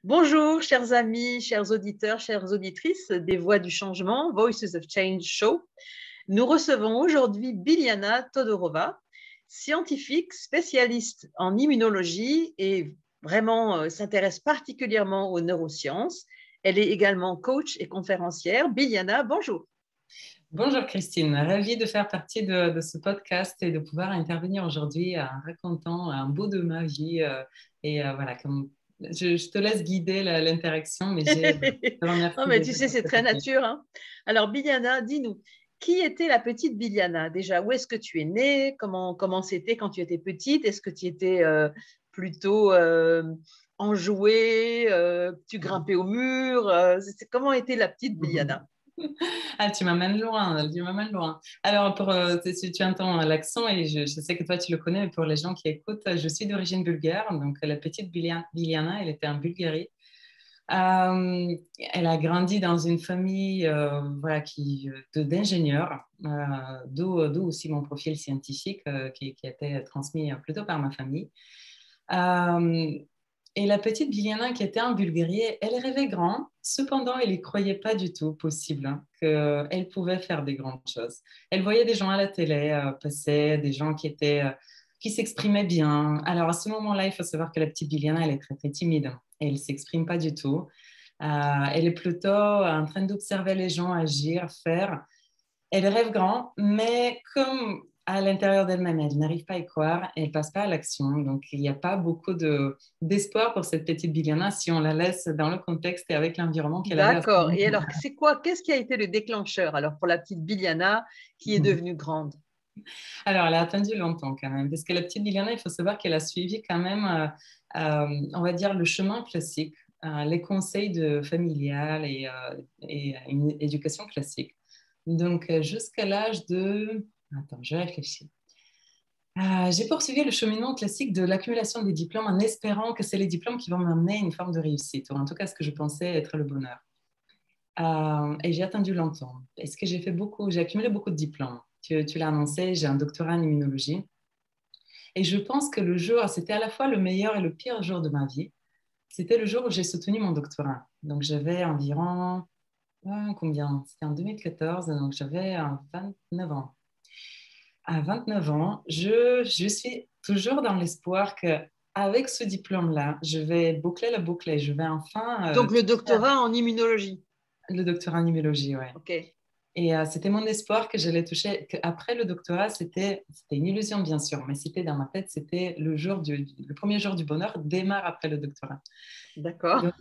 Bonjour, chers amis, chers auditeurs, chères auditrices des Voix du Changement, Voices of Change Show. Nous recevons aujourd'hui Biljana Todorova, scientifique spécialiste en immunologie et vraiment s'intéresse particulièrement aux neurosciences. Elle est également coach et conférencière. Biljana, bonjour. Bonjour Christine, ravie de faire partie de ce podcast et de pouvoir intervenir aujourd'hui en racontant un bout de ma vie. Voilà, je te laisse guider l'interaction, mais je te Non, remercie mais déjà tu sais, pour c'est cette très opportunité. nature, hein. Alors, Biljana, dis-nous, qui était la petite Biljana? Déjà, où est-ce que tu es née? Comment c'était quand tu étais petite? Est-ce que tu étais plutôt enjouée? Tu grimpais au mur? Comment était la petite Biljana? Ah, tu m'amènes loin, tu m'amènes loin. Alors, si tu entends l'accent, et je sais que toi tu le connais, mais pour les gens qui écoutent, je suis d'origine bulgare, donc la petite Biljana, elle était en Bulgarie. Euh, Elle a grandi dans une famille voilà, d'ingénieurs, d'où aussi mon profil scientifique qui a été transmis plutôt par ma famille. Euh, et la petite Biljana qui était en Bulgarie, elle rêvait grand, cependant elle n'y croyait pas du tout possible qu'elle pouvait faire des grandes choses. Elle voyait des gens à la télé passer, des gens qui s'exprimaient bien. Alors à ce moment-là, il faut savoir que la petite Biljana, elle est très très timide. Elle ne s'exprime pas du tout. Elle est plutôt en train d'observer les gens agir, faire. Elle rêve grand, mais comme à l'intérieur d'elle-même, elle n'arrive pas à y croire, elle ne passe pas à l'action. Donc, il n'y a pas beaucoup d'espoir pour cette petite Biljana si on la laisse dans le contexte et avec l'environnement qu'elle avait à ce D'accord. Et alors, moment-là. qu'est-ce qui a été le déclencheur alors pour la petite Biljana qui est devenue grande? Alors, elle a attendu longtemps quand même, parce que la petite Biljana, il faut savoir qu'elle a suivi quand même, on va dire, le chemin classique, les conseils familiales et une éducation classique. Donc, jusqu'à l'âge de... Attends, je réfléchis. J'ai poursuivi le cheminement classique de l'accumulation des diplômes en espérant que c'est les diplômes qui vont m'amener à une forme de réussite, ou en tout cas ce que je pensais être le bonheur. Et j'ai attendu longtemps. Est-ce que j'ai accumulé beaucoup de diplômes. Tu l'as annoncé, j'ai un doctorat en immunologie. Et je pense que c'était à la fois le meilleur et le pire jour de ma vie. C'était le jour où j'ai soutenu mon doctorat. Donc j'avais environ, combien? C'était en 2014, donc j'avais 29 ans. À 29 ans, je suis toujours dans l'espoir que avec ce diplôme-là, je vais boucler la boucle et je vais enfin Donc, le toucher doctorat en immunologie. le doctorat en immunologie, ouais. OK. Et c'était mon espoir que j'allais toucher. Après le doctorat, c'était une illusion, bien sûr, mais c'était dans ma tête, c'était le premier jour du bonheur démarre après le doctorat. D'accord. Donc,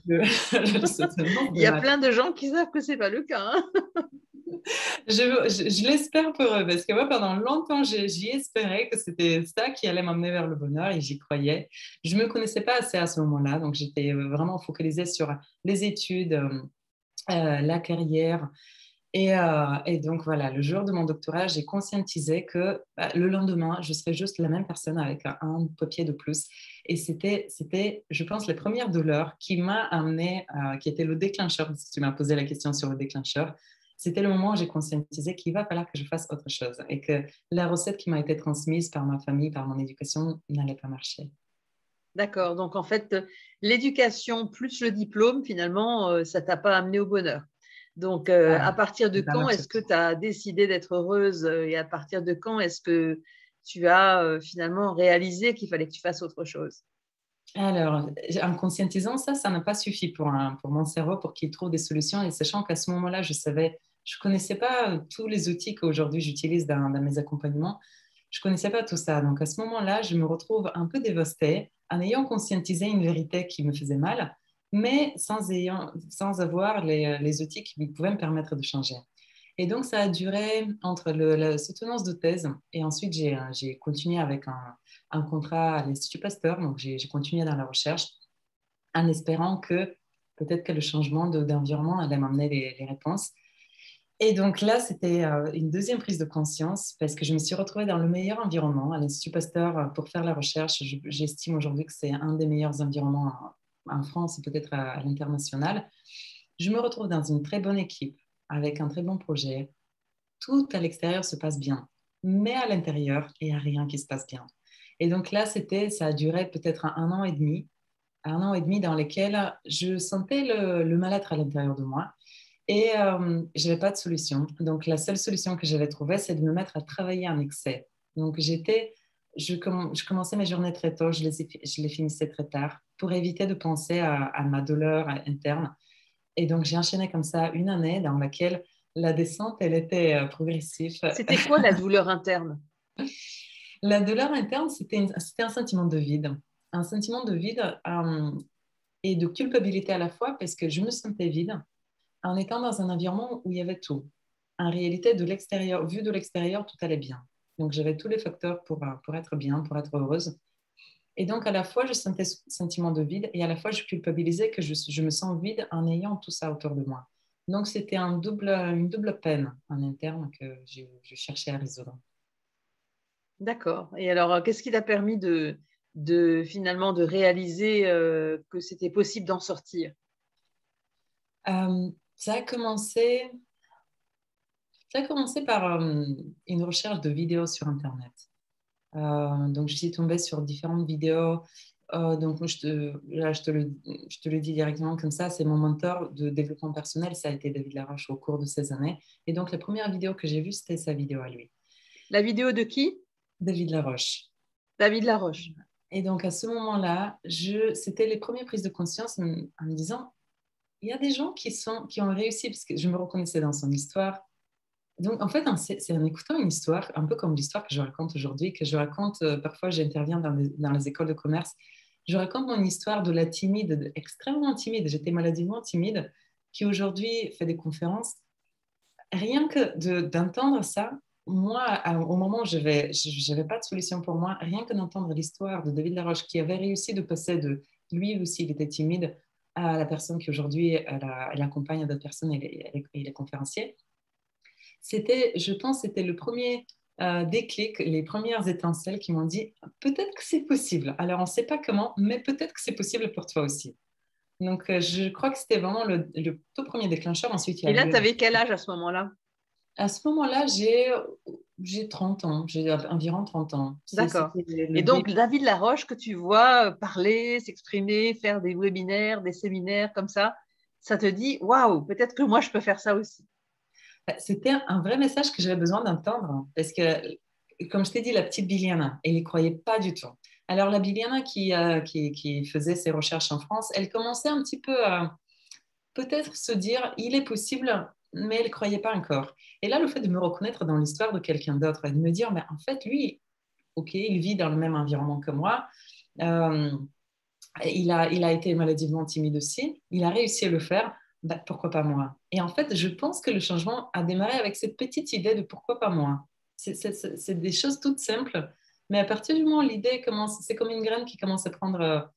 certainement Il y a plein de gens qui savent que ce n'est pas le cas, hein. je l'espère pour eux, parce que moi, pendant longtemps, j'y espérais que c'était ça qui allait m'amener vers le bonheur et j'y croyais. Je ne me connaissais pas assez à ce moment-là, donc j'étais vraiment focalisée sur les études, la carrière. Et donc, voilà, le jour de mon doctorat, j'ai conscientisé que le lendemain, je serais juste la même personne avec un papier de plus. Et c'était, je pense, les premières douleurs qui m'a amené, qui était le déclencheur, parce que tu m'as posé la question sur le déclencheur. C'était le moment où j'ai conscientisé qu'il va falloir que je fasse autre chose et que la recette qui m'a été transmise par ma famille, par mon éducation, n'allait pas marcher. D'accord. Donc, en fait, l'éducation plus le diplôme, finalement, ça ne t'a pas amené au bonheur. Donc, Ah, à partir de ça n'a pas quand marché. est-ce que tu as décidé d'être heureuse et à partir de quand est-ce que tu as finalement réalisé qu'il fallait que tu fasses autre chose? Alors, en conscientisant ça, ça n'a pas suffi pour mon cerveau pour qu'il trouve des solutions. Et sachant qu'à ce moment-là, je connaissais pas tous les outils qu'aujourd'hui j'utilise dans mes accompagnements. Je connaissais pas tout ça. Donc, à ce moment-là, je me retrouve un peu dévastée en ayant conscientisé une vérité qui me faisait mal, mais sans avoir les outils qui pouvaient me permettre de changer. Et donc, ça a duré entre la soutenance de thèse et ensuite j'ai continué avec un contrat à l'Institut Pasteur. Donc, j'ai continué dans la recherche en espérant que peut-être que le changement d'environnement allait m'amener les réponses. Et donc là, c'était une deuxième prise de conscience parce que je me suis retrouvée dans le meilleur environnement à l'Institut Pasteur pour faire la recherche. J'estime aujourd'hui que c'est un des meilleurs environnements en France et peut-être à l'international. Je me retrouve dans une très bonne équipe avec un très bon projet. Tout à l'extérieur se passe bien, mais à l'intérieur, il n'y a rien qui se passe bien. Et donc là, ça a duré peut-être un an et demi un an et demi dans lesquels je sentais le mal-être à l'intérieur de moi et je n'avais pas de solution. Donc, la seule solution que j'avais trouvée, c'est de me mettre à travailler en excès. Donc, je commençais mes journées très tôt, je les finissais très tard pour éviter de penser à ma douleur interne. Et donc, j'ai enchaîné comme ça une année dans laquelle la descente, elle était progressive. C'était quoi la douleur interne? La douleur interne, c'était un sentiment de vide. Un sentiment de vide et de culpabilité à la fois parce que je me sentais vide en étant dans un environnement où il y avait tout. En réalité, de l'extérieur, vu de l'extérieur, tout allait bien. Donc, j'avais tous les facteurs pour être bien, pour être heureuse. Et donc, à la fois, je sentais ce sentiment de vide et à la fois, je culpabilisais que je me sens vide en ayant tout ça autour de moi. Donc, c'était une double peine en interne que je cherchais à résoudre. D'accord. Et alors, qu'est-ce qui t'a permis finalement de réaliser que c'était possible d'en sortir? Euh, ça a commencé, ça a commencé par une recherche de vidéos sur Internet. Donc, je suis tombée sur différentes vidéos. Donc, là, je te le dis directement comme ça, c'est mon mentor de développement personnel, ça a été David Laroche au cours de ces années. Et donc, la première vidéo que j'ai vue, c'était sa vidéo à lui, La vidéo de qui? David Laroche. David Laroche. Et donc, à ce moment-là, c'était les premières prises de conscience en me disant, il y a des gens qui ont réussi, parce que je me reconnaissais dans son histoire. Donc, en fait, c'est en écoutant une histoire, un peu comme l'histoire que je raconte aujourd'hui, que je raconte, parfois j'interviens dans les écoles de commerce, je raconte mon histoire de la timide, extrêmement timide, j'étais maladivement timide, qui aujourd'hui fait des conférences. Rien que d'entendre ça, moi, au moment où je n'avais pas de solution pour moi, rien que d'entendre l'histoire de David Laroche qui avait réussi de passer de lui aussi, il était timide, à la personne qui aujourd'hui, elle accompagne d'autres personnes et il est conférencier. Je pense, c'était le premier déclic, les premières étincelles qui m'ont dit peut-être que c'est possible. Alors, on ne sait pas comment, mais peut-être que c'est possible pour toi aussi. Donc, je crois que c'était vraiment le tout premier déclencheur. Ensuite, il y Et a là, eu. tu avais quel âge à ce moment-là? À ce moment-là, j'ai 30 ans, j'ai environ 30 ans. D'accord. C'était le Et donc, début. David Laroche, que tu vois parler, s'exprimer, faire des webinaires, des séminaires comme ça te dit, waouh, peut-être que moi, je peux faire ça aussi. C'était un vrai message que j'avais besoin d'entendre parce que, comme je t'ai dit, la petite Biliana, elle n'y croyait pas du tout. Alors, la Biliana qui faisait ses recherches en France, elle commençait un petit peu à peut-être se dire, il est possible, mais elle ne croyait pas encore. Et là, le fait de me reconnaître dans l'histoire de quelqu'un d'autre et de me dire, mais en fait, lui, ok, il vit dans le même environnement que moi. Euh, il a été maladivement timide aussi. Il a réussi à le faire. Bah, pourquoi pas moi? Et en fait, je pense que le changement a démarré avec cette petite idée de pourquoi pas moi. C'est des choses toutes simples. Mais à partir du moment où l'idée commence, c'est comme une graine qui commence à prendre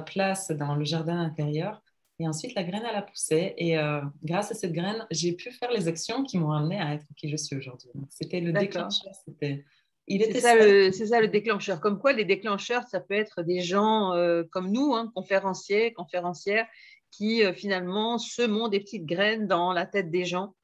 place dans le jardin intérieur. Et ensuite, la graine, elle a poussé. Et grâce à cette graine, j'ai pu faire les actions qui m'ont amené à être qui je suis aujourd'hui. Donc, c'était le D'accord. déclencheur. Il était simple. C'est ça le déclencheur. Comme quoi, les déclencheurs, ça peut être des gens comme nous, hein, conférenciers, conférencières, qui finalement semont des petites graines dans la tête des gens.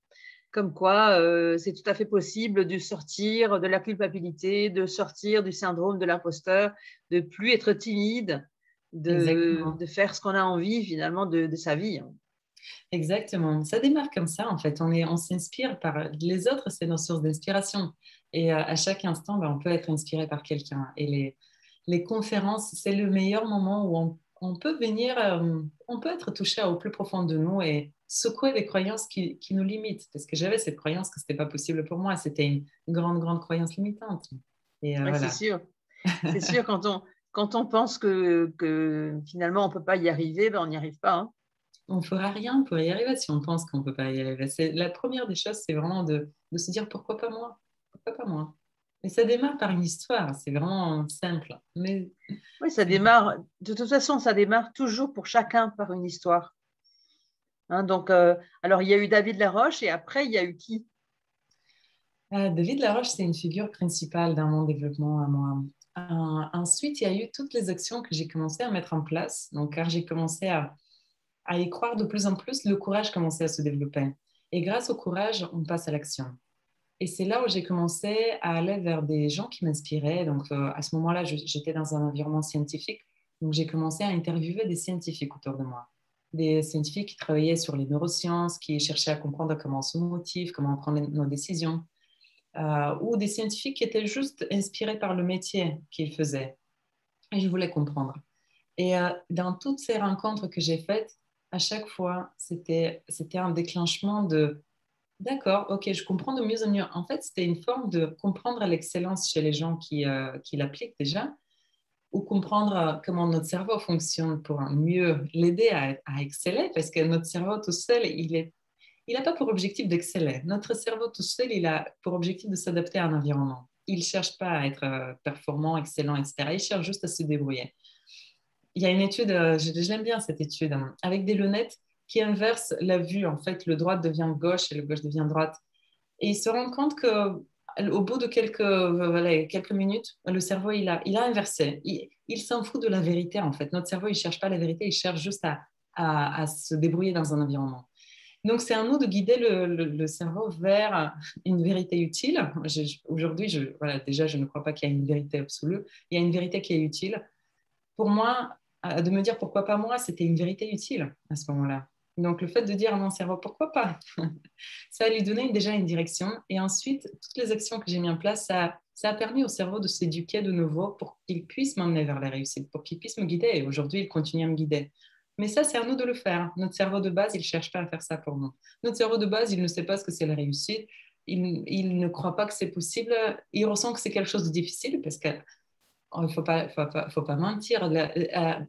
Comme quoi, c'est tout à fait possible de sortir de la culpabilité, de sortir du syndrome de l'imposteur, de plus être timide, Exactement. de faire ce qu'on a envie finalement de sa vie, hein. Exactement. Ça démarre comme ça, en fait. On s'inspire par les autres, c'est nos sources d'inspiration. Et à chaque instant, ben, on peut être inspiré par quelqu'un. Et les conférences, c'est le meilleur moment où on peut venir, on peut être touché au plus profond de nous et secouer les croyances qui nous limitent. Parce que j'avais cette croyance que ce n'était pas possible pour moi. C'était une grande, grande croyance limitante. Et Ouais, c'est voilà. sûr. C'est sûr, quand on pense que finalement on ne peut pas y arriver, ben, on n'y arrive pas, hein. On ne fera rien pour y arriver si on pense qu'on ne peut pas y arriver. La première des choses, c'est vraiment de se dire pourquoi pas moi? Pourquoi pas moi? Et ça démarre par une histoire, c'est vraiment simple. Mais Oui, ça démarre, de toute façon, ça démarre toujours pour chacun par une histoire, hein. Donc, alors, il y a eu David Laroche et après, il y a eu qui? David Laroche, c'est une figure principale dans mon développement à moi. Ensuite, il y a eu toutes les actions que j'ai commencé à mettre en place. Donc, quand j'ai commencé à y croire de plus en plus, le courage commençait à se développer. Et grâce au courage, on passe à l'action. Et c'est là où j'ai commencé à aller vers des gens qui m'inspiraient. Donc, à ce moment-là, j'étais dans un environnement scientifique. Donc, j'ai commencé à interviewer des scientifiques autour de moi. Des scientifiques qui travaillaient sur les neurosciences, qui cherchaient à comprendre comment on se motive, comment on prend nos décisions, ou des scientifiques qui étaient juste inspirés par le métier qu'ils faisaient. Et je voulais comprendre. Et dans toutes ces rencontres que j'ai faites, à chaque fois, c'était un déclenchement de d'accord, ok, je comprends de mieux en mieux. En fait, c'était une forme de comprendre l'excellence chez les gens qui l'appliquent déjà, ou comprendre comment notre cerveau fonctionne pour mieux l'aider à exceller, parce que notre cerveau tout seul, il n'a pas pour objectif d'exceller. Notre cerveau tout seul, il a pour objectif de s'adapter à un environnement. Il ne cherche pas à être performant, excellent, etc. Il cherche juste à se débrouiller. Il y a une étude, je l'aime bien cette étude, hein, avec des lunettes qui inversent la vue. En fait, le droit devient gauche et le gauche devient droite. Et ils se rendent compte qu'au bout de quelques minutes, le cerveau, il a inversé. Il s'en fout de la vérité, en fait. Notre cerveau, il ne cherche pas la vérité, il cherche juste à se débrouiller dans un environnement. Donc, c'est à nous de guider le cerveau vers une vérité utile. Aujourd'hui, voilà, déjà, je ne crois pas qu'il y a une vérité absolue. Il y a une vérité qui est utile. Pour moi, de me dire pourquoi pas moi, c'était une vérité utile à ce moment-là. Donc, le fait de dire à mon cerveau pourquoi pas, ça a lui donné déjà une direction. Et ensuite, toutes les actions que j'ai mises en place, ça a permis au cerveau de s'éduquer de nouveau pour qu'il puisse m'emmener vers la réussite, pour qu'il puisse me guider. Et aujourd'hui, il continue à me guider. Mais ça, c'est à nous de le faire. Notre cerveau de base, il ne cherche pas à faire ça pour nous. Notre cerveau de base, il ne sait pas ce que c'est la réussite. Il ne croit pas que c'est possible. Il ressent que c'est quelque chose de difficile parce que il ne faut pas mentir.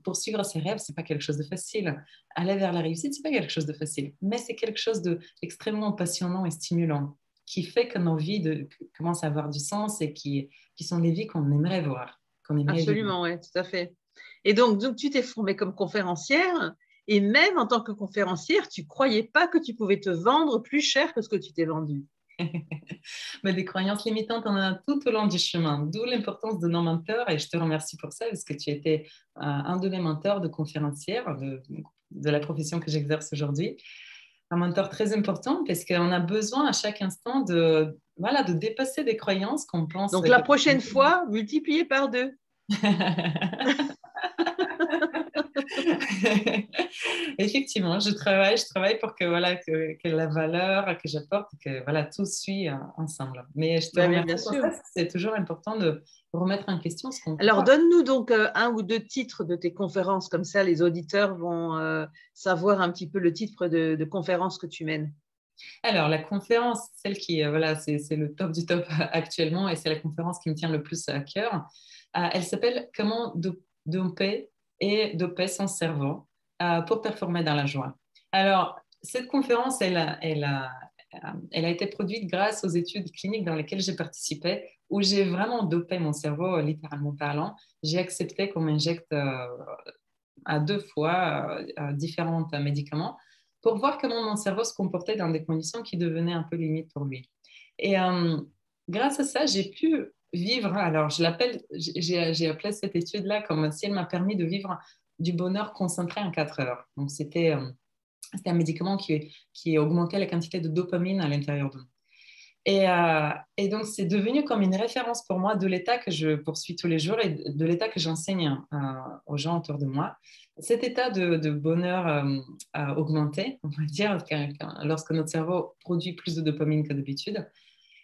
Poursuivre ses rêves, ce n'est pas quelque chose de facile. Aller vers la réussite, ce n'est pas quelque chose de facile. Mais c'est quelque chose d'extrêmement passionnant et stimulant qui fait que nos vies commencent à avoir du sens et qui sont des vies qu'on aimerait voir, qu'on aimerait vivre. Absolument, oui, tout à fait. Et donc, tu t'es formée comme conférencière et même en tant que conférencière, tu ne croyais pas que tu pouvais te vendre plus cher que ce que tu t'es vendu. Mais des croyances limitantes, on en a tout au long du chemin, d'où l'importance de nos mentors. Et je te remercie pour ça, parce que tu étais un de mes mentors de conférencière, de la profession que j'exerce aujourd'hui. Un mentor très important, parce qu'on a besoin à chaque instant voilà, de dépasser des croyances qu'on pense. Donc, la prochaine fois, multiplié par 2. Effectivement, je travaille pour que, voilà, que la valeur que j'apporte, que voilà, tout suit ensemble. Mais je te Ben, remercie bien pour sûr. ça, parce que c'est toujours important de remettre en question ce qu'on Alors, croit. donne-nous donc un ou deux titres de tes conférences, comme ça les auditeurs vont savoir un petit peu le titre de conférence que tu mènes. Alors, la conférence, celle qui, voilà, c'est le top du top actuellement, et c'est la conférence qui me tient le plus à cœur. Elle s'appelle Comment doper et doper son cerveau pour performer dans la joie. Alors, cette conférence, elle a été produite grâce aux études cliniques dans lesquelles j'ai participé, où j'ai vraiment dopé mon cerveau, littéralement parlant. J'ai accepté qu'on m'injecte à 2 fois différents médicaments pour voir comment mon cerveau se comportait dans des conditions qui devenaient un peu limites pour lui. Et grâce à ça, j'ai pu vivre, alors j'ai appelé cette étude-là comme si elle m'a permis de vivre du bonheur concentré en 4 heures. Donc, c'était un médicament qui augmentait la quantité de dopamine à l'intérieur de nous. Et donc, c'est devenu comme une référence pour moi de l'état que je poursuis tous les jours et de l'état que j'enseigne aux gens autour de moi. Cet état de bonheur augmenté, on va dire, lorsque notre cerveau produit plus de dopamine que d'habitude,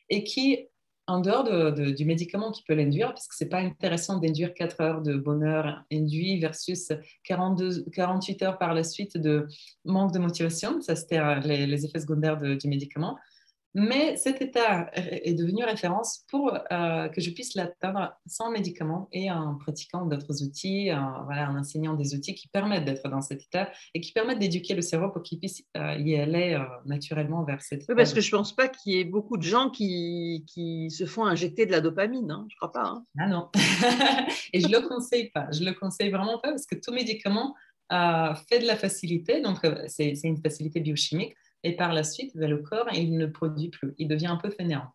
et qui, en dehors du médicament qui peut l'induire, parce que ce n'est pas intéressant d'induire 4 heures de bonheur induit versus 48 heures par la suite de manque de motivation, ça c'était les effets secondaires du médicament. Mais cet état est devenu référence pour que je puisse l'atteindre sans médicaments et en pratiquant d'autres outils, voilà, en enseignant des outils qui permettent d'être dans cet état et qui permettent d'éduquer le cerveau pour qu'il puisse y aller naturellement vers cet Oui, état. parce que je ne pense pas qu'il y ait beaucoup de gens qui se font injecter de la dopamine, hein. Je ne crois pas. Hein. Ah non. Et je ne le conseille pas. Je ne le conseille vraiment pas parce que tout médicament fait de la facilité. Donc, c'est une facilité biochimique. Et par la suite, le corps, il ne produit plus. Il devient un peu fainéant.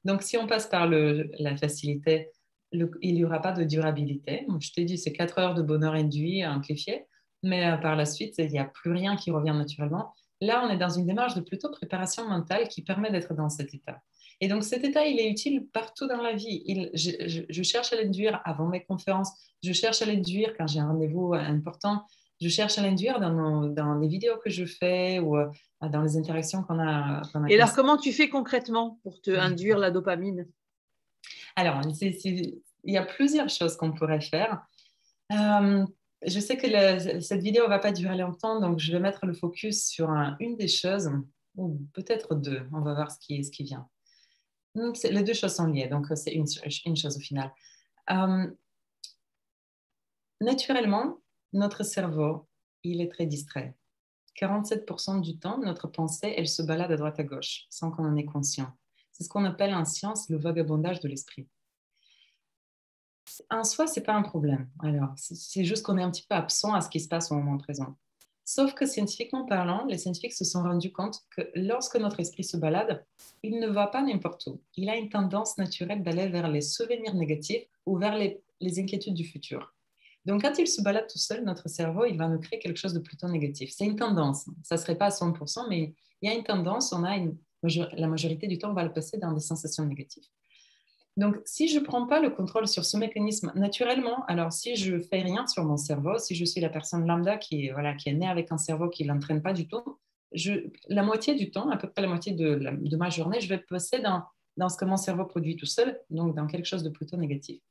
Donc, si on passe par la facilité, il n'y aura pas de durabilité. Donc, je t'ai dit, c'est 4 heures de bonheur induit, amplifié. Mais par la suite, il n'y a plus rien qui revient naturellement. Là, on est dans une démarche de plutôt préparation mentale qui permet d'être dans cet état. Et donc, cet état, il est utile partout dans la vie. Je cherche à l'induire avant mes conférences, je cherche à l'induire quand j'ai un rendez-vous important, je cherche à l'induire dans les vidéos que je fais ou dans les interactions qu'on a Et comme alors, ça. comment tu fais concrètement pour te induire la dopamine? Alors, il y a plusieurs choses qu'on pourrait faire. Euh, je sais que cette vidéo ne va pas durer longtemps, donc je vais mettre le focus sur une des choses, ou peut-être deux. On va voir ce qui vient. Donc, les deux choses sont liées, donc c'est une chose au final. Euh, Naturellement, notre cerveau, il est très distrait. 47% du temps, notre pensée, elle se balade à droite à gauche, sans qu'on en ait conscience. C'est ce qu'on appelle en science le vagabondage de l'esprit. En soi, ce n'est pas un problème. Alors, c'est juste qu'on est un petit peu absent à ce qui se passe au moment présent. Sauf que scientifiquement parlant, les scientifiques se sont rendus compte que lorsque notre esprit se balade, il ne va pas n'importe où. Il a une tendance naturelle d'aller vers les souvenirs négatifs ou vers les inquiétudes du futur. Donc, quand il se balade tout seul, notre cerveau, il va nous créer quelque chose de plutôt négatif. C'est une tendance. Ça ne serait pas à 100%, mais il y a une tendance. La majorité du temps, on va le passer dans des sensations négatives. Donc, si je ne prends pas le contrôle sur ce mécanisme naturellement, alors si je ne fais rien sur mon cerveau, si je suis la personne lambda qui est née avec un cerveau qui ne l'entraîne pas du tout, la moitié du temps, à peu près la moitié de ma journée, je vais passer dans ce que mon cerveau produit tout seul, donc dans quelque chose de plutôt négatif.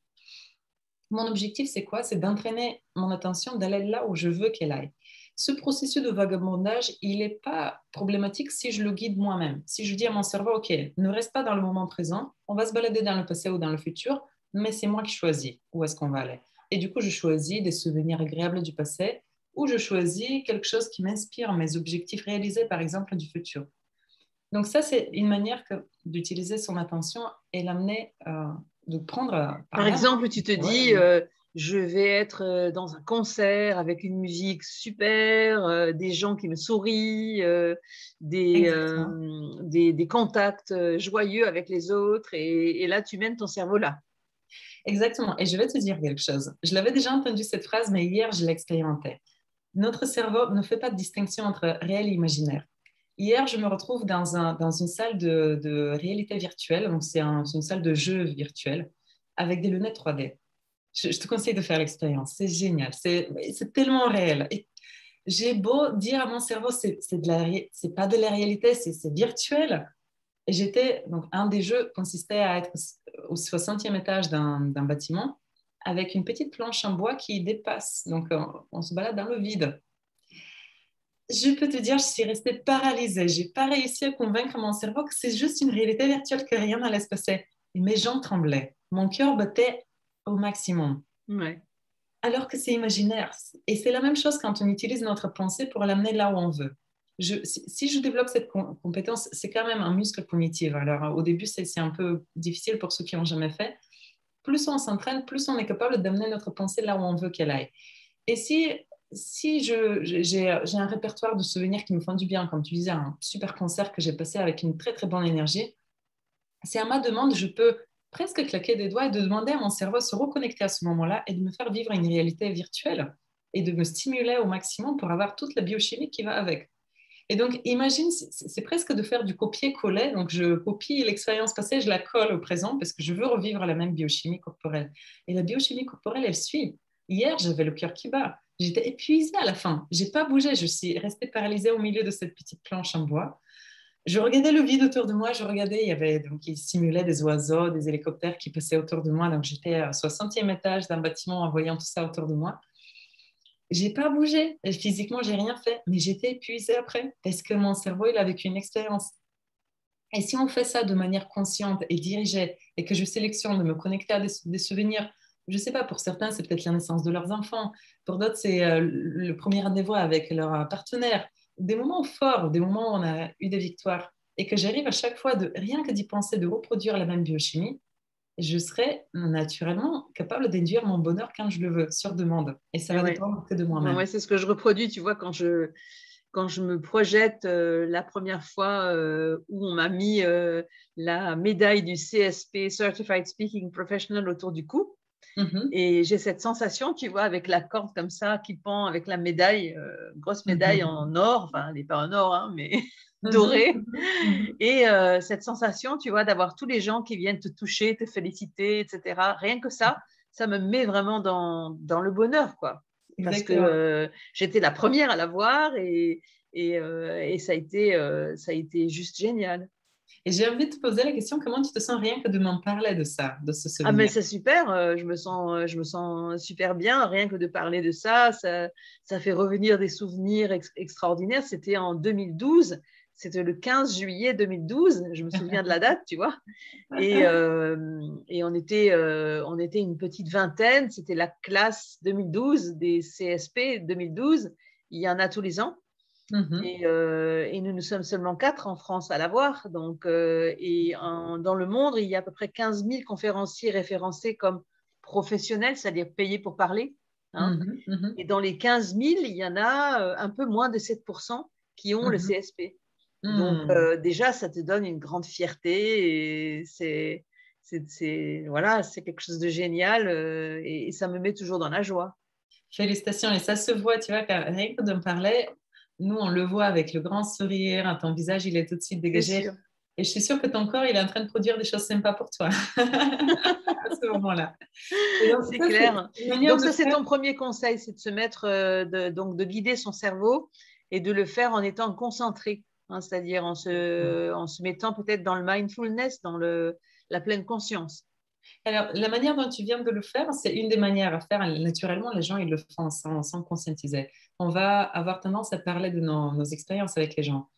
Mon objectif, c'est quoi? C'est d'entraîner mon attention, d'aller là où je veux qu'elle aille. Ce processus de vagabondage, il n'est pas problématique si je le guide moi-même. Si je dis à mon cerveau, OK, ne reste pas dans le moment présent, on va se balader dans le passé ou dans le futur, mais c'est moi qui choisis où est-ce qu'on va aller. Et du coup, je choisis des souvenirs agréables du passé ou je choisis quelque chose qui m'inspire mes objectifs réalisés, par exemple, du futur. Donc ça, c'est une manière d'utiliser son attention et l'amener, de prendre Par par la main. exemple, tu te dis, je vais être dans un concert avec une musique super, des gens qui me sourient, Exactement. des contacts joyeux avec les autres, et là, tu mènes ton cerveau là. Exactement. Et je vais te dire quelque chose. Je l'avais déjà entendu cette phrase, mais hier, je l'ai expérimenté. Notre cerveau ne fait pas de distinction entre réel et imaginaire. Hier, je me retrouve dans une salle de réalité virtuelle. Donc, c'est une salle de jeu virtuel avec des lunettes 3D. Je te conseille de faire l'expérience. C'est génial. C'est tellement réel. Et j'ai beau dire à mon cerveau, c'est pas de la réalité, c'est virtuel. Et donc, un des jeux consistait à être au 60e étage d'un bâtiment avec une petite planche en bois qui dépasse. Donc, on se balade dans le vide. Je peux te dire, je suis restée paralysée. Je n'ai pas réussi à convaincre mon cerveau que c'est juste une réalité virtuelle, que rien n'allait se passer. Et mes jambes tremblaient. Mon cœur battait au maximum. Ouais. Alors que c'est imaginaire. Et c'est la même chose quand on utilise notre pensée pour l'amener là où on veut. Si je développe cette compétence, c'est quand même un muscle cognitif. Alors, au début, c'est un peu difficile pour ceux qui n'ont jamais fait. Plus on s'entraîne, plus on est capable d'amener notre pensée là où on veut qu'elle aille. Et si j'ai un répertoire de souvenirs qui me font du bien, comme tu disais, un super concert que j'ai passé avec une très, très bonne énergie, c'est à ma demande, je peux presque claquer des doigts et de demander à mon cerveau de se reconnecter à ce moment-là et de me faire vivre une réalité virtuelle et de me stimuler au maximum pour avoir toute la biochimie qui va avec. Et donc, imagine, c'est presque de faire du copier-coller. Donc, je copie l'expérience passée, je la colle au présent parce que je veux revivre la même biochimie corporelle. Et la biochimie corporelle, elle suit. Hier, j'avais le cœur qui bat. J'étais épuisée à la fin. J'ai pas bougé. Je suis restée paralysée au milieu de cette petite planche en bois. Je regardais le vide autour de moi, il simulait des oiseaux, des hélicoptères qui passaient autour de moi. Donc, j'étais au 60e étage d'un bâtiment en voyant tout ça autour de moi. J'ai pas bougé. Et physiquement, j'ai rien fait, mais j'étais épuisée après parce que mon cerveau, il a vécu une expérience. Et si on fait ça de manière consciente et dirigée et que je sélectionne de me connecter à des souvenirs, je sais pas, pour certains, c'est peut-être la naissance de leurs enfants. Pour d'autres, c'est le premier rendez-vous avec leur partenaire. Des moments forts, des moments où on a eu des victoires. Et que j'arrive à chaque fois, rien que d'y penser, de reproduire la même biochimie, je serai naturellement capable d'induire mon bonheur quand je le veux, sur demande. Et ça Et va ouais. dépendre que de Ouais, moi-même. c'est ce que je reproduis, tu vois, quand je me projette la première fois où on m'a mis la médaille du CSP, Certified Speaking Professional, autour du cou. Mhm, Et j'ai cette sensation, tu vois, avec la corde comme ça qui pend avec la médaille, grosse médaille mhm. en or, enfin, elle n'est pas en or, hein, mais doré. Mhm. Et cette sensation, tu vois, d'avoir tous les gens qui viennent te toucher, te féliciter, etc. Rien que ça me met vraiment dans le bonheur, quoi. Parce que Exactement. j'étais la première à la voir et ça a été juste génial. Et j'ai envie de te poser la question, comment tu te sens rien que de m'en parler de ça, de ce Ah mais souvenir? c'est super, je me sens super bien, rien que de parler de ça fait revenir des souvenirs extraordinaires. C'était en 2012, c'était le 15 juillet 2012, je me souviens de la date, tu vois. Et, on était une petite vingtaine, c'était la classe 2012 des CSP 2012, il y en a tous les ans. Mhm. Et nous sommes seulement 4 en France à l'avoir. Donc, dans le monde, il y a à peu près 15 000 conférenciers référencés comme professionnels, c'est-à-dire payés pour parler. Hein. Mhm. Mhm. Et dans les 15 000, il y en a un peu moins de 7% qui ont le Mhm. CSP. Donc, Mhm. déjà, ça te donne une grande fierté et voilà, c'est quelque chose de génial et ça me met toujours dans la joie. Félicitations, et ça se voit, tu vois, car rien que de me parler, nous, on le voit avec le grand sourire, ton visage, il est tout de suite C'est dégagé. sûr. Et je suis sûre que ton corps, il est en train de produire des choses sympas pour toi à ce moment-là. Et donc, C'est ça, c'est clair. une manière Donc de ça, c'est faire. ton premier conseil, c'est de se mettre, donc de guider son cerveau et de le faire en étant concentré, hein, c'est-à-dire en se mettant peut-être dans le mindfulness, la pleine conscience. Alors, la manière dont tu viens de le faire, c'est une des manières à faire. Naturellement, les gens, ils le font sans conscientiser. On va avoir tendance à parler de nos expériences avec les gens.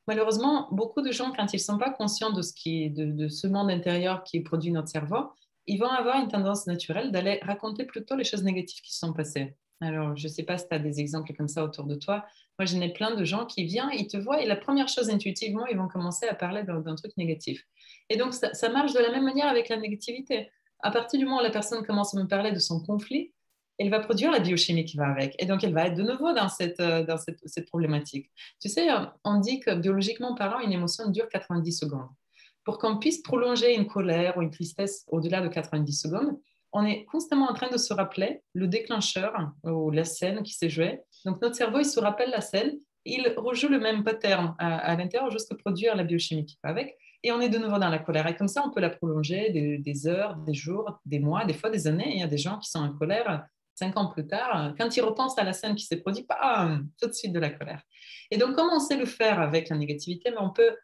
Malheureusement, beaucoup de gens, quand ils ne sont pas conscients de ce monde intérieur qui produit notre cerveau, ils vont avoir une tendance naturelle d'aller raconter plutôt les choses négatives qui se sont passées. Alors, je ne sais pas si tu as des exemples comme ça autour de toi. Moi, j'en ai plein de gens qui viennent, ils te voient et la première chose intuitivement, ils vont commencer à parler d'un truc négatif. Et donc, ça marche de la même manière avec la négativité. À partir du moment où la personne commence à me parler de son conflit, elle va produire la biochimie qui va avec. Et donc, elle va être de nouveau dans cette problématique. Tu sais, on dit que biologiquement parlant, une émotion dure 90 secondes. Pour qu'on puisse prolonger une colère ou une tristesse au-delà de 90 secondes, on est constamment en train de se rappeler le déclencheur ou la scène qui s'est jouée. Donc notre cerveau, il se rappelle la scène, il rejoue le même pattern à l'intérieur jusqu'à produire la biochimie qui va avec, et on est de nouveau dans la colère. Et comme ça, on peut la prolonger des heures, des jours, des mois, des fois des années. Il y a des gens qui sont en colère 5 ans plus tard. Quand ils repensent à la scène qui s'est produite, bam, tout de suite de la colère. Et donc, comment on sait le faire avec la négativité? Mais on peut,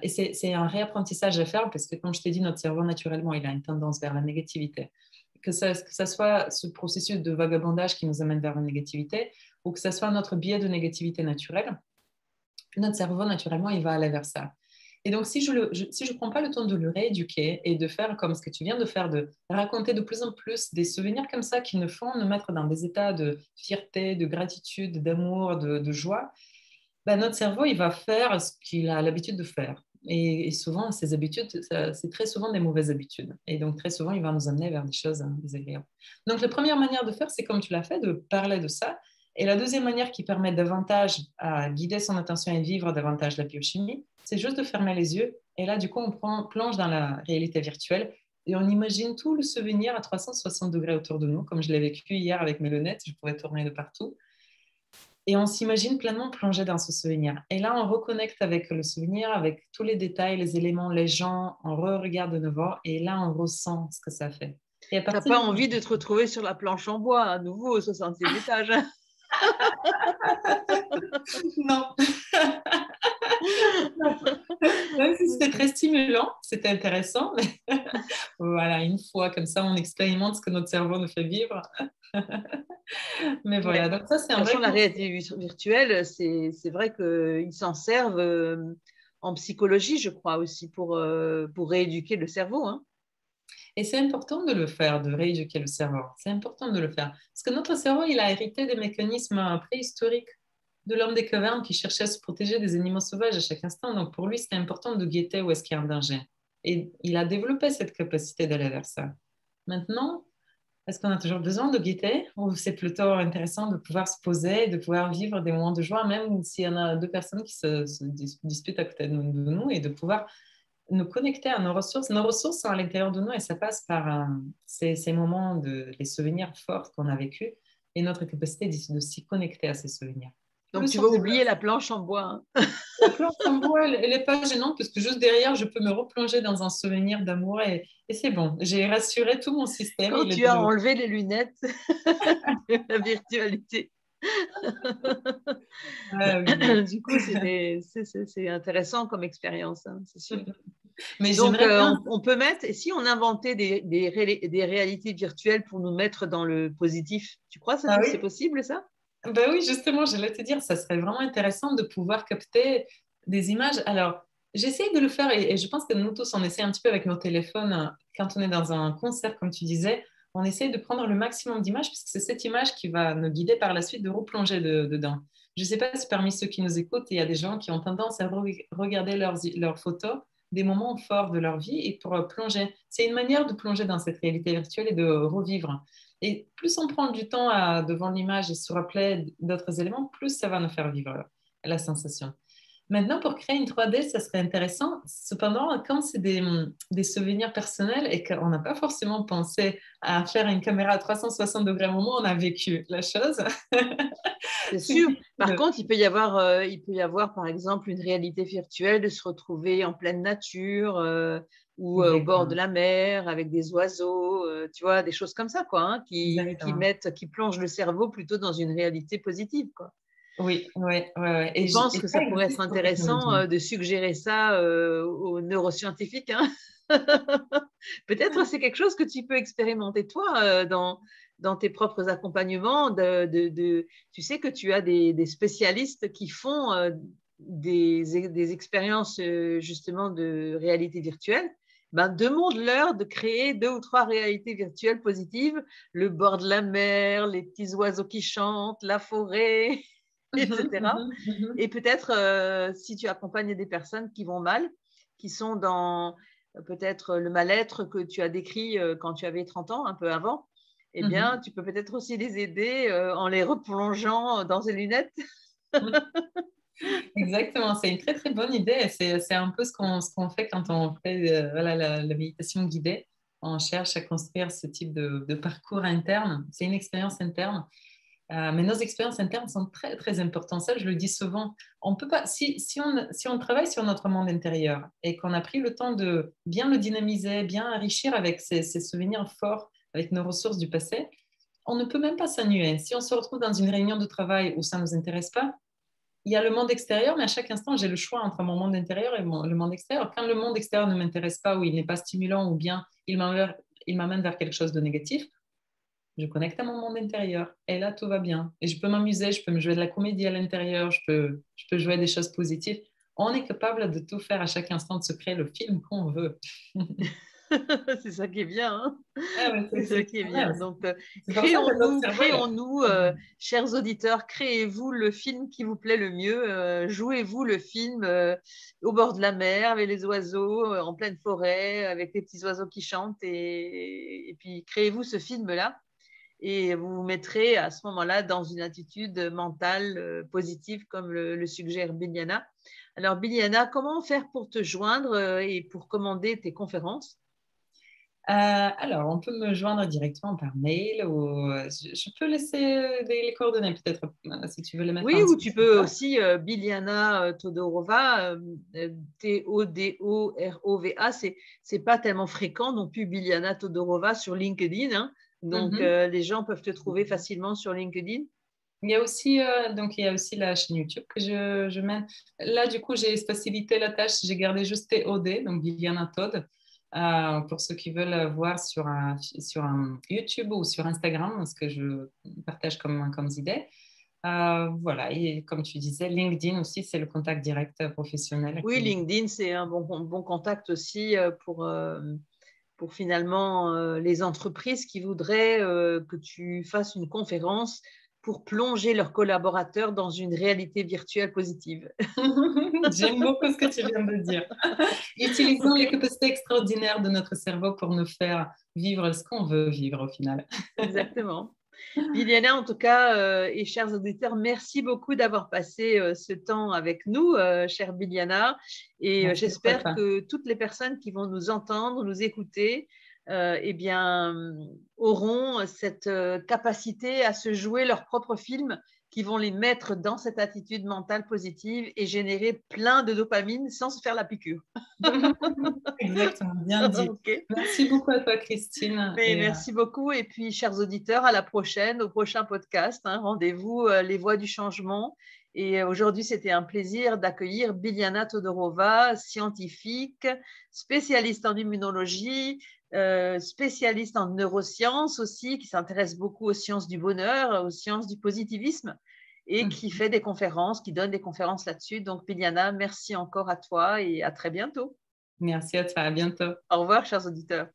et c'est un réapprentissage à faire parce que, comme je t'ai dit, notre cerveau, naturellement, il a une tendance vers la négativité. Que ça soit ce processus de vagabondage qui nous amène vers la négativité ou que ce soit notre biais de négativité naturelle, notre cerveau, naturellement, il va aller vers ça. Et donc, si je prends pas le temps de le rééduquer et de faire comme ce que tu viens de faire, de raconter de plus en plus des souvenirs comme ça qui nous font nous mettre dans des états de fierté, de gratitude, d'amour, de joie, ben, notre cerveau, il va faire ce qu'il a l'habitude de faire. Et souvent, ces habitudes, c'est très souvent des mauvaises habitudes. Et donc, très souvent, il va nous amener vers des choses désagréables. Donc, la première manière de faire, c'est comme tu l'as fait, de parler de ça. Et la deuxième manière qui permet davantage à guider son attention et vivre davantage la biochimie, c'est juste de fermer les yeux. Et là, du coup, plonge dans la réalité virtuelle et on imagine tout le souvenir à 360 degrés autour de nous, comme je l'ai vécu hier avec mes lunettes, je pouvais tourner de partout. Et on s'imagine pleinement plongé dans ce souvenir. Et là, on reconnecte avec le souvenir, avec tous les détails, les éléments, les gens, on re-regarde de nouveau et là, on ressent ce que ça fait. Et à T'as partir pas du envie de te retrouver sur la planche en bois à nouveau au 60e étage. Non, même si c'était très stimulant, c'était intéressant, mais voilà, une fois comme ça, on expérimente ce que notre cerveau nous fait vivre. Mais Ouais. voilà, donc ça, c'est De un toute façon, vrai la conseil. réalité virtuelle, c'est vrai qu'ils s'en servent en psychologie, je crois, aussi pour rééduquer le cerveau. Hein. Et c'est important de le faire, de rééduquer le cerveau. C'est important de le faire. Parce que notre cerveau, il a hérité des mécanismes préhistoriques de l'homme des cavernes qui cherchait à se protéger des animaux sauvages à chaque instant. Donc pour lui, c'était important de guetter où est-ce qu'il y a un danger. Et il a développé cette capacité d'aller vers ça. Maintenant, est-ce qu'on a toujours besoin de guetter ou c'est plutôt intéressant de pouvoir se poser, de pouvoir vivre des moments de joie, même s'il y en a deux personnes qui se disputent à côté de nous et de pouvoir nous connecter à nos ressources. Nos ressources sont à l'intérieur de nous et ça passe par ces moments, les souvenirs forts qu'on a vécus et notre capacité de s'y connecter à ces souvenirs. Donc, tu vas oublier la planche en bois. Hein. La planche en bois, elle n'est pas gênante parce que juste derrière, je peux me replonger dans un souvenir d'amour et c'est bon. J'ai rassuré tout mon système. Quand Il est tu as de... enlevé les lunettes de la virtualité. Ah, oui, oui. Du coup, c'est intéressant comme expérience, hein, c'est sûr. Mais Donc, j'aimerais bien. on peut mettre, et si on inventait des réalités virtuelles pour nous mettre dans le positif, tu crois que Ah c'est oui, possible ça? ben oui, justement, j'allais te dire, ça serait vraiment intéressant de pouvoir capter des images. Alors, j'essaye de le faire et je pense que nous tous, on essaie un petit peu avec nos téléphones. Quand on est dans un concert, comme tu disais, on essaye de prendre le maximum d'images puisque c'est cette image qui va nous guider par la suite de replonger dedans. Je ne sais pas si parmi ceux qui nous écoutent, il y a des gens qui ont tendance à regarder leurs photos des moments forts de leur vie et pour plonger. C'est une manière de plonger dans cette réalité virtuelle et de revivre. Et plus on prend du temps devant l'image et se rappeler d'autres éléments, plus ça va nous faire vivre la sensation. Maintenant, pour créer une 3D, ça serait intéressant. Cependant, quand c'est des souvenirs personnels et qu'on n'a pas forcément pensé à faire une caméra à 360 degrés au moment où on a vécu la chose, C'est c'est sûr. Par difficile. contre, il peut y avoir, par exemple, une réalité virtuelle de se retrouver en pleine nature ou au bord de Exactement. la mer avec des oiseaux, tu vois, des choses comme ça, quoi, hein, Exactement. qui plongent le cerveau plutôt dans une réalité positive, quoi. Oui, oui, oui. Ouais. Je pense Et que ça ça pourrait être existe en intéressant technologie. de suggérer ça aux neuroscientifiques. Hein. Peut-être c'est quelque chose que tu peux expérimenter toi dans tes propres accompagnements. Tu sais que tu as des spécialistes qui font des expériences justement de réalité virtuelle. Ben, demande-leur de créer 2 ou 3 réalités virtuelles positives, le bord de la mer, les petits oiseaux qui chantent, la forêt, Mhm, etc. mhm, mhm. Et peut-être, si tu accompagnes des personnes qui vont mal, qui sont dans peut-être le mal-être que tu as décrit quand tu avais 30 ans, un peu avant, eh bien, Mhm. tu peux peut-être aussi les aider en les replongeant dans ces lunettes. Exactement, c'est une très très bonne idée. C'est un peu ce qu'on fait quand on fait voilà, la méditation guidée. On cherche à construire ce type de parcours interne. C'est une expérience interne. Mais nos expériences internes sont très très importantes. Ça, je le dis souvent. On peut pas, si on travaille sur notre monde intérieur et qu'on a pris le temps de bien le dynamiser, bien enrichir avec ces souvenirs forts, avec nos ressources du passé, on ne peut même pas s'ennuyer. Si on se retrouve dans une réunion de travail où ça ne nous intéresse pas, il y a le monde extérieur, mais à chaque instant, j'ai le choix entre mon monde intérieur et le monde extérieur. Quand le monde extérieur ne m'intéresse pas ou il n'est pas stimulant ou bien il m'amène vers quelque chose de négatif, je connecte à mon monde intérieur et là, tout va bien. Et je peux m'amuser, je peux me jouer de la comédie à l'intérieur, je peux jouer des choses positives. On est capable de tout faire à chaque instant, de se créer le film qu'on veut. C'est ça qui est bien. Hein. Ah ouais, C'est c'est ça qui est bien. exceptionnel. Donc, C'est pour ça que notre cerveau, créons-nous, chers auditeurs, créez-vous le film qui vous plaît le mieux. Jouez-vous le film au bord de la mer, avec les oiseaux, en pleine forêt, avec les petits oiseaux qui chantent. Et puis, créez-vous ce film-là. Et vous vous mettrez à ce moment-là dans une attitude mentale positive, comme le suggère Biliana. Alors, Biliana, comment faire pour te joindre et pour commander tes conférences? alors, on peut me joindre directement par mail ou je peux laisser les coordonnées peut-être si tu veux les mettre Oui, en ou dessous. tu peux aussi Biliana Todorova, Todorova, c'est pas tellement fréquent non plus Biliana Todorova sur LinkedIn, hein. Donc Mhm. les gens peuvent te trouver facilement sur LinkedIn. Il y a aussi, donc, il y a aussi la chaîne YouTube que je mène. Là, du coup, j'ai facilité la tâche. J'ai gardé juste TOD, donc Liliana Todd, pour ceux qui veulent voir sur un YouTube ou sur Instagram, ce que je partage comme idée. Voilà, et comme tu disais, LinkedIn aussi, c'est le contact direct professionnel. Oui, LinkedIn, c'est un bon contact aussi pour finalement les entreprises qui voudraient que tu fasses une conférence pour plonger leurs collaborateurs dans une réalité virtuelle positive. J'aime beaucoup ce que tu viens de dire. Utilisons les capacités extraordinaires de notre cerveau pour nous faire vivre ce qu'on veut vivre au final. Exactement. Liliana, en tout cas, et chers auditeurs, merci beaucoup d'avoir passé ce temps avec nous, chère Biliana. Et Merci beaucoup à j'espère toi. que toutes les personnes qui vont nous entendre, nous écouter, eh bien, auront cette capacité à se jouer leur propre film qui vont les mettre dans cette attitude mentale positive et générer plein de dopamine sans se faire la piqûre. Exactement, bien dit. Okay. Merci beaucoup à toi, Christine. Merci beaucoup. Et puis, chers auditeurs, à la prochaine, au prochain podcast. Rendez-vous Les Voix du Changement. Et aujourd'hui, c'était un plaisir d'accueillir Biljana Todorova, scientifique, spécialiste en immunologie, spécialiste en neurosciences aussi, qui s'intéresse beaucoup aux sciences du bonheur, aux sciences du positivisme et qui fait des conférences, qui donne des conférences là-dessus. Donc, Biljana, merci encore à toi et à très bientôt. Merci à toi, à bientôt. Au revoir, chers auditeurs.